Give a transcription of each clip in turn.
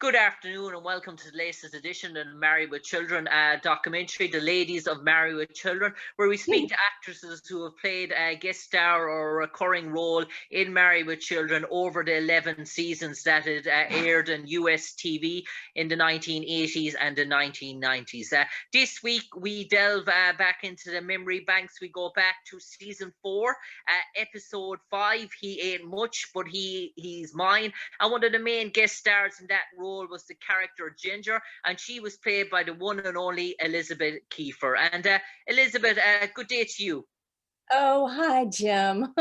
Good afternoon and welcome to the latest edition of Married with Children documentary, The Ladies of Married with Children, where we speak to actresses who have played a guest star or a recurring role in Married with Children over the 11 seasons that it aired in US TV in the 1980s and the 1990s. This week we delve back into the memory banks. We go back to season 4, episode 5, He Ain't Much, but He's Mine. And one of the main guest stars in that role was the character Ginger, and she was played by the one and only Elizabeth Kiefer. And Elizabeth, good day to you. Oh, hi, Jim.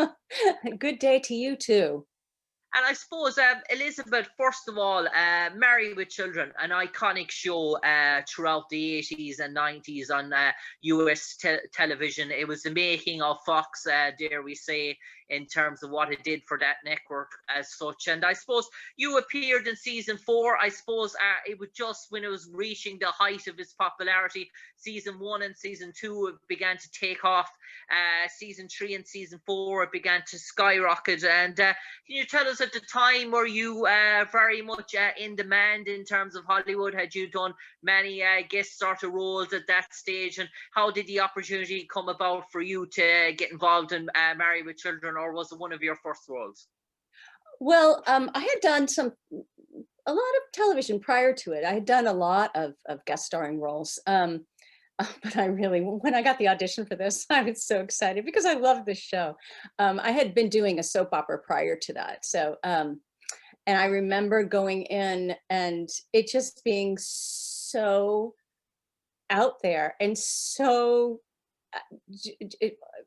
Good day to you too. And I suppose, Elizabeth, first of all, Married with Children, an iconic show throughout the 80s and 90s on US television. It was the making of Fox, dare we say, in terms of what it did for that network as such. And I suppose you appeared in season 4. I suppose it was just when it was reaching the height of its popularity. Season 1 and season 2 it began to take off. Season 3 and season 4 it began to skyrocket. And can you tell us, at the time, were you very much in demand in terms of Hollywood? Had you done many guest sort of roles at that stage? And how did the opportunity come about for you to get involved in Married with Children, or was it one of your first roles? Well, I had done a lot of television prior to it. I had done a lot of guest starring roles. But when I got the audition for this, I was so excited because I love this show. I had been doing a soap opera prior to that. And I remember going in and it just being so out there and so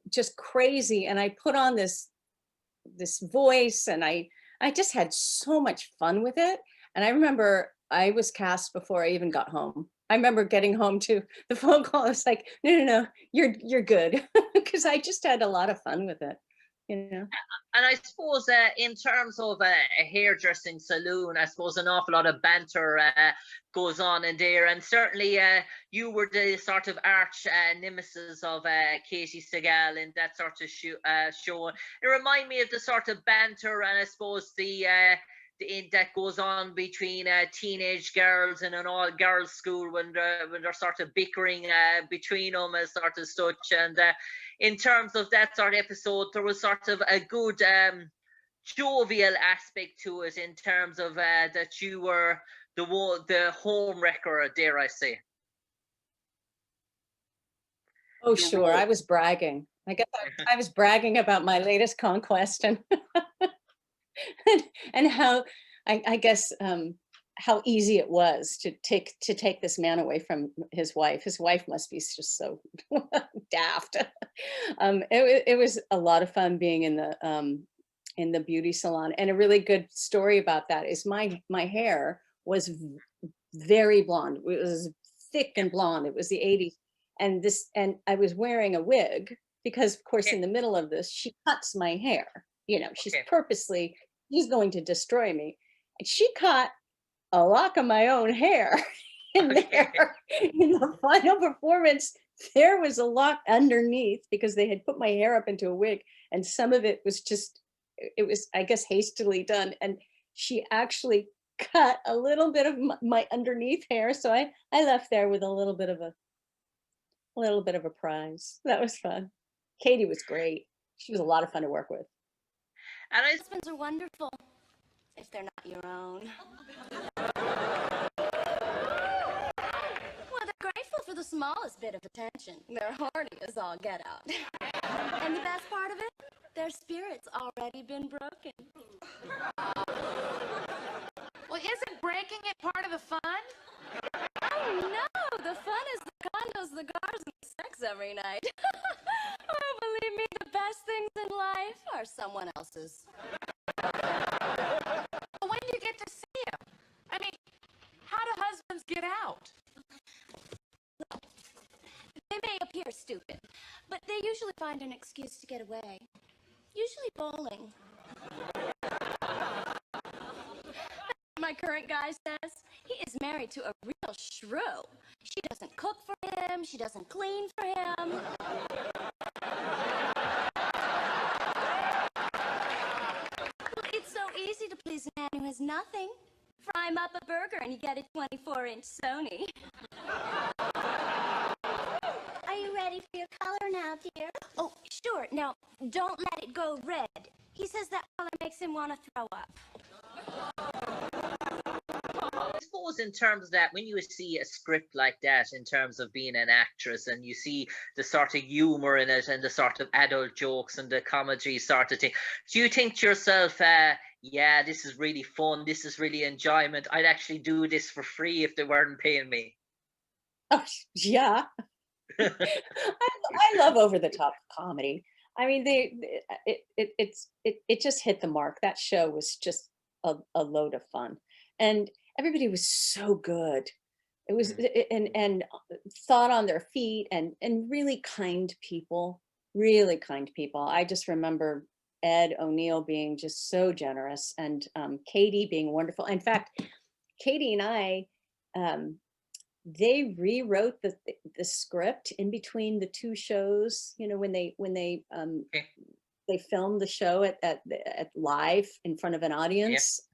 just crazy. And I put on this voice and I just had so much fun with it. And I remember I was cast before I even got home. I remember getting home to the phone call. I was like, no, you're good. Because I just had a lot of fun with it, you know. And I suppose in terms of a hairdressing saloon, I suppose an awful lot of banter goes on in there. And certainly you were the sort of arch nemesis of Katie Segal in that sort of show. It reminded me of the sort of banter and I suppose that goes on between teenage girls in an all-girls school when they're sort of bickering between them as sort of such. And in terms of that sort of episode, there was sort of a good jovial aspect to it in terms of that you were the home wrecker, dare I say. Oh, sure. I was bragging. I guess I was bragging about my latest conquest and and how I guess how easy it was to take this man away from his wife. His wife must be just so daft. It was a lot of fun being in the beauty salon. And a really good story about that is my hair was very blonde. It was thick and blonde. It was the 80s. And I was wearing a wig because, of course, in the middle of this, she cuts my hair. You know, she's going to destroy me. And she cut a lock of my own hair in there. In the final performance, there was a lock underneath because they had put my hair up into a wig, and some of it was I guess, hastily done. And she actually cut a little bit of my underneath hair. So I left there with a little bit of a prize. That was fun. Katie was great. She was a lot of fun to work with. And husbands are wonderful if they're not your own. Well, they're grateful for the smallest bit of attention. They're horny as all get out. And the best part of it, their spirit's already been broken. Well, isn't breaking it part of the fun? Oh, no, the fun is the condos, the cars, and the sex every night. Oh, believe me, the best things in life are someone else's. When do you get to see him? I mean, how do husbands get out? They may appear stupid, but they usually find an excuse to get away. Usually bowling. My current guy says he is married to a real shrew. She doesn't cook for him. She doesn't clean for him. Well, it's so easy to please a man who has nothing. Fry 'em up a burger and you get a 24-inch Sony. Are you ready for your color now, dear? Oh, sure. Now, don't let it go red. He says that color makes him want to throw up. I suppose in terms of that, when you see a script like that, in terms of being an actress, and you see the sort of humor in it and the sort of adult jokes and the comedy sort of thing, do you think to yourself, yeah, this is really fun, this is really enjoyment, I'd actually do this for free if they weren't paying me? Oh, yeah. I love over the top comedy. I mean, it just hit the mark. That show was just a load of fun, and everybody was so good. It was Mm. and thought on their feet, and really kind people, really kind people. I just remember Ed O'Neill being just so generous, and Katie being wonderful. In fact, Katie and I, um, they rewrote the script in between the two shows, you know, when Okay. they filmed the show at live in front of an Yeah. audience,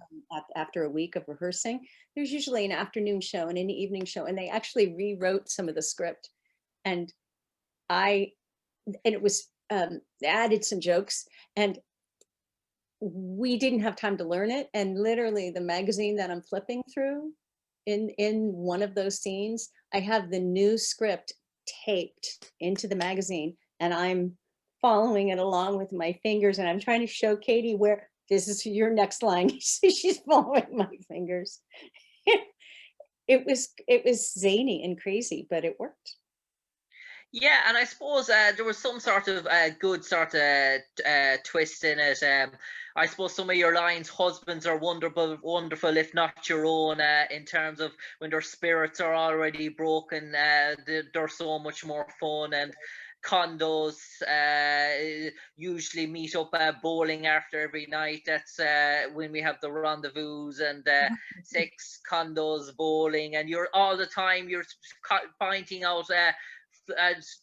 after a week of rehearsing. There's usually an afternoon show and an evening show, and they actually rewrote some of the script. And I and it was, they added some jokes, and we didn't have time to learn it, and literally the magazine that I'm flipping through, in one of those scenes, I have the new script taped into the magazine, and I'm following it along with my fingers, and I'm trying to show Katie where this is your next line. She's following my fingers. It was zany and crazy, but it worked. Yeah, and I suppose there was some sort of good sort of twist in it. I suppose some of your lines, husbands are wonderful, wonderful if not your own. In terms of when their spirits are already broken, they're so much more fun. And condos usually meet up bowling after every night. That's when we have the rendezvous, and sex, condos, bowling, and you're all the time you're pointing out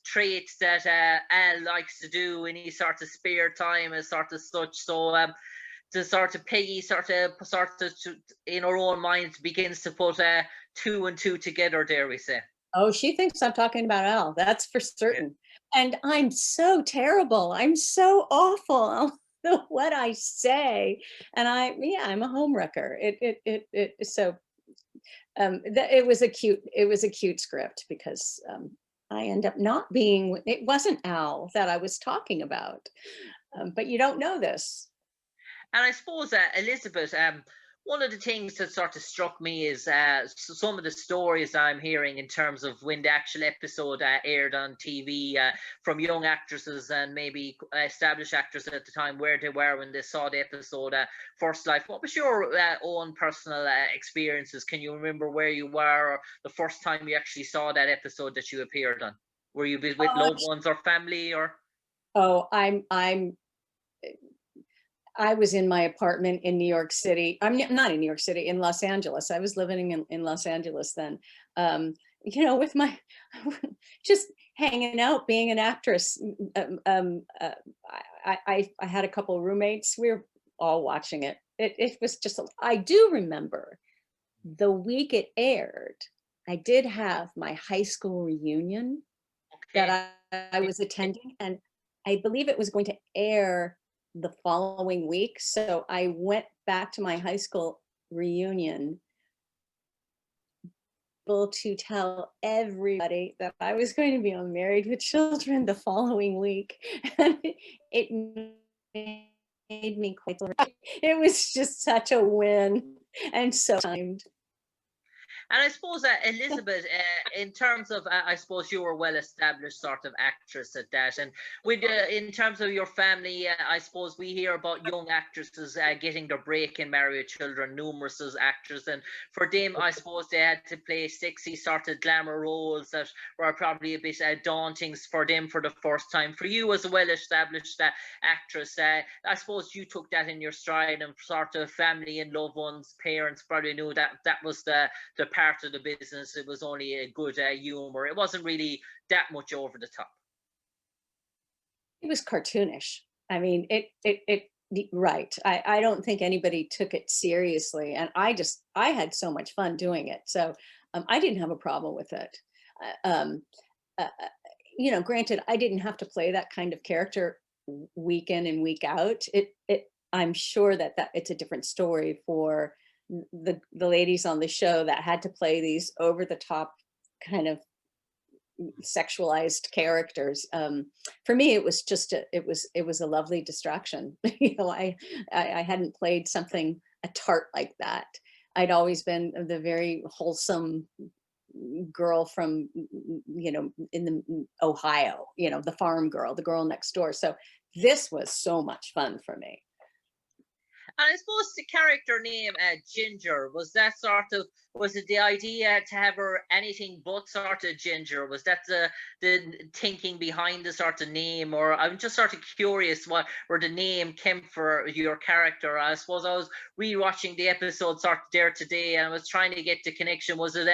traits that Al likes to do in his sort of spare time and sort of such. So the sort of Peggy in her own mind begins to put two and two together, dare we say. Oh, she thinks I'm talking about Al, that's for Yeah. certain. And I'm so terrible. I'm so awful. What I say. And I'm a homewrecker. So it was a cute script, because I end up not being, it wasn't Al that I was talking about. But you don't know this. And I suppose, Elizabeth, one of the things that sort of struck me is some of the stories I'm hearing in terms of when the actual episode aired on TV, from young actresses and maybe established actors at the time, where they were when they saw the episode First Life. What was your own personal experiences? Can you remember where you were, or the first time you actually saw that episode that you appeared on? Were you with Uh, loved ones or family, or? Oh, I was in my apartment in New York City. Not in New York City, in Los Angeles. I was living in Los Angeles then. With my just hanging out, being an actress. I had a couple of roommates. We were all watching it. It was just. I do remember the week it aired. I did have my high school reunion Okay. that I was attending, and I believe it was going to air the following week. So I went back to my high school reunion to tell everybody that I was going to be on Married with Children the following week. And it made me quite, it was just such a win, and so timed. And I suppose, Elizabeth, in terms of, I suppose you were a well-established sort of actress at that. And with, in terms of your family, I suppose we hear about young actresses getting their break in Married with Children, numerous as actors. And for them, I suppose they had to play sexy sort of glamour roles that were probably a bit daunting for them for the first time. For you as a well-established actress, I suppose you took that in your stride, and sort of family and loved ones, parents probably knew that that was the part of the business. It was only a good humor. It wasn't really that much over the top. It was cartoonish. I mean, it Right. I don't think anybody took it seriously. And I had so much fun doing it. So I didn't have a problem with it. Um, Granted, I didn't have to play that kind of character week in and week out. I'm sure that it's a different story for the ladies on the show that had to play these over the top kind of sexualized characters. For me, it was just it was a lovely distraction. I hadn't played something a tart like that. I'd always been the very wholesome girl from in the Ohio, the farm girl, the girl next door. So this was so much fun for me. And I suppose the character name Ginger, was it the idea to have her anything but sort of ginger? Was that the thinking behind the sort of name? Or I'm just sort of curious where the name came for your character. I suppose I was rewatching the episode sort of there today, and I was trying to get the connection. Was it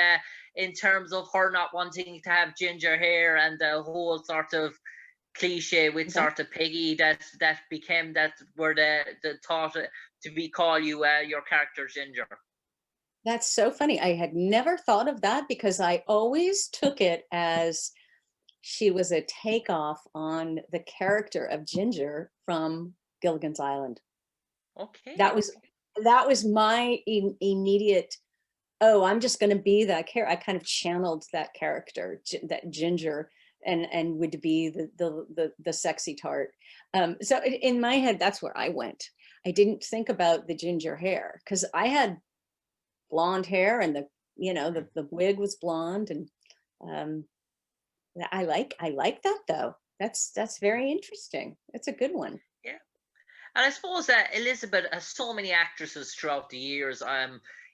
in terms of her not wanting to have ginger hair and the whole sort of cliche with sort of Peggy that became that were the thought to be call you your character Ginger? That's so funny. I had never thought of that because I always took it as she was a takeoff on the character of Ginger from Gilligan's Island. Okay. That was my immediate, oh, I'm just going to be that character. I kind of channeled that character, that Ginger, and would be the sexy tart. So in my head, that's where I went. I didn't think about the ginger hair because I had blonde hair, and the wig was blonde, and I like that though. That's very interesting. It's a good one. Yeah. And I suppose that Elizabeth has so many actresses throughout the years.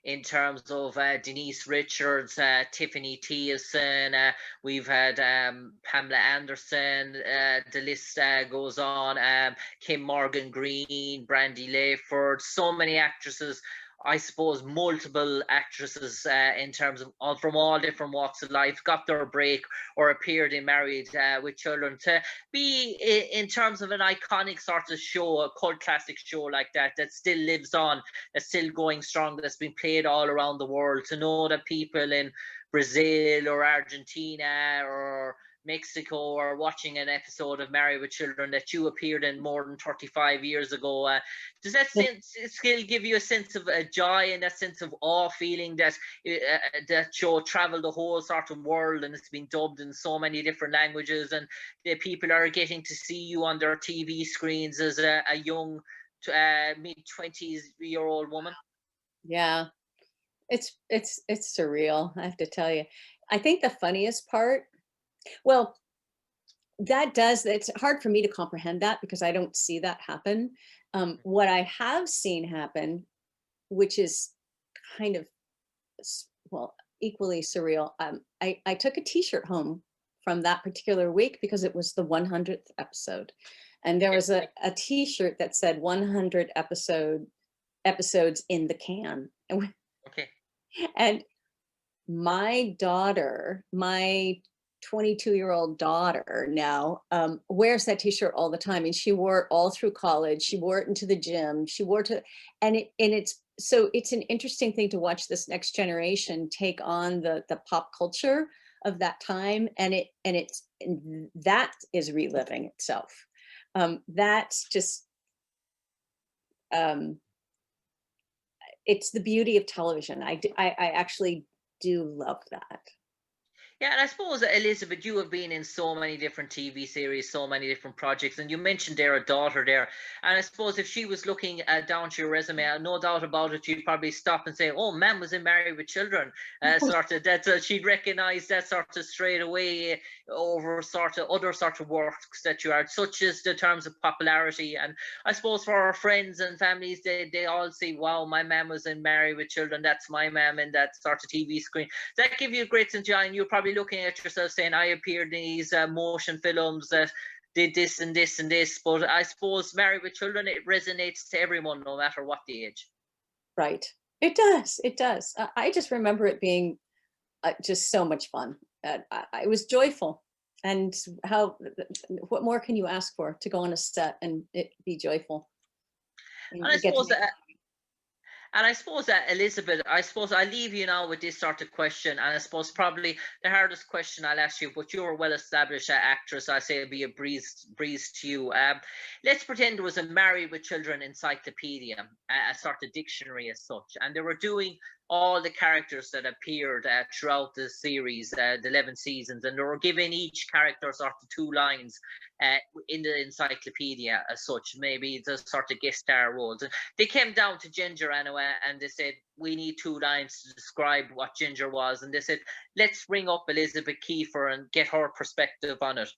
In terms of Denise Richards, Tiffany Thiessen, we've had Pamela Anderson. The list goes on. Kim Morgan Green, Brandy Layford. So many actresses. I suppose multiple actresses in terms of from all different walks of life got their break or appeared in Married with Children. To be in terms of an iconic sort of show, a cult classic show like that still lives on, that's still going strong, that's been played all around the world, to know that people in Brazil or Argentina or Mexico or watching an episode of Married with Children that you appeared in more than 35 years ago. Does that still give you a sense of joy and that sense of awe, feeling that that show traveled the whole sort of world and it's been dubbed in so many different languages, and the people are getting to see you on their TV screens as a young mid-20s-year-old woman? Yeah, it's surreal, I have to tell you. I think the funniest part, well, it's hard for me to comprehend that because I don't see that happen. What I have seen happen, which is kind of, equally surreal. I took a t-shirt home from that particular week because it was the 100th episode. And there was a t-shirt that said 100 episodes in the can. Okay. And my daughter, my 22-year-old daughter now wears that t-shirt all the time, and she wore it all through college. She wore it into the gym. She wore it it's an interesting thing to watch this next generation take on the pop culture of that time, and that is reliving itself. That's just it's the beauty of television. I actually do love that. Yeah, and I suppose, Elizabeth, you have been in so many different TV series, so many different projects, and you mentioned there a daughter there. And I suppose if she was looking down to your resume, no doubt about it, she'd probably stop and say, "Oh, man was in Married with Children." Sort of that she'd recognise that sort of straight away over sort of other sort of works that you are, such as the terms of popularity. And I suppose for our friends and families, they all say, "Wow, my man was in Married with Children. That's my man in that sort of TV screen." That give you a great sense of joy, and you're probably looking at yourself saying, "I appeared in these motion films that did this and this and this." But I suppose Married with Children, it resonates to everyone, no matter what the age. Right. It does. It does. I just remember it being just so much fun. I was joyful. And what more can you ask for to go on a set and it be joyful? And I You get to suppose make- Elizabeth, I suppose I leave you now with this sort of question, and I suppose probably the hardest question I'll ask you, but you're a well-established actress, I say it'll be a breeze to you. Let's pretend there was a Married with Children encyclopedia, a sort of dictionary as such, and they were doing all the characters that appeared throughout the series, the 11 seasons, and they were giving each character sort of 2 lines in the encyclopedia as such, maybe the sort of guest star roles. And they came down to Ginger anyway, and they said, we need 2 lines to describe what Ginger was. And they said, let's ring up Elizabeth Kiefer and get her perspective on it.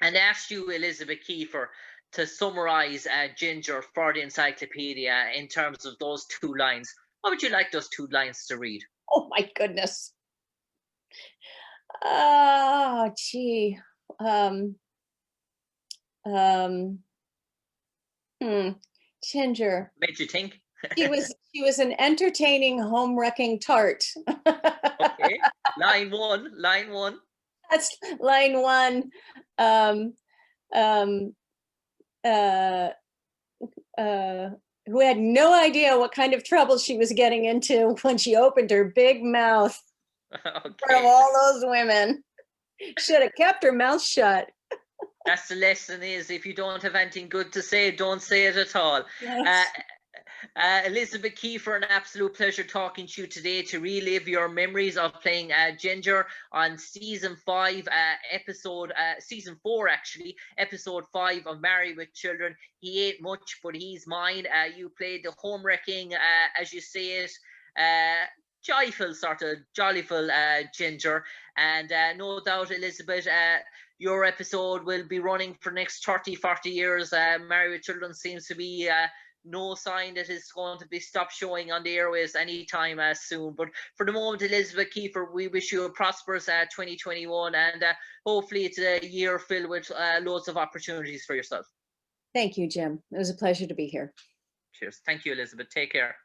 And they asked you, Elizabeth Kiefer, to summarize Ginger for the encyclopedia in terms of those 2 lines. What would you like those 2 lines to read? Oh my goodness. Oh, gee. Ginger. Made you think? She was an entertaining home wrecking tart. Okay. Line one. That's line 1. Who had no idea what kind of trouble she was getting into when she opened her big mouth in front of Okay. all those women. Should have kept her mouth shut. That's the lesson, is if you don't have anything good to say, don't say it at all. Yes. Elizabeth Kiefer, an absolute pleasure talking to you today to relive your memories of playing Ginger on season 5, season 4 actually, episode 5 of Married with Children. He ain't much, but he's mine. You played the home wrecking, as you say it, joyful sort of jollyful Ginger, and no doubt, Elizabeth, your episode will be running for next 30-40 years. Married with Children seems to be no sign that it's going to be stopped showing on the airways anytime soon. But for the moment, Elizabeth Kiefer, we wish you a prosperous 2021, and hopefully it's a year filled with loads of opportunities for yourself. Thank you, Jim. It was a pleasure to be here. Cheers. Thank you, Elizabeth. Take care.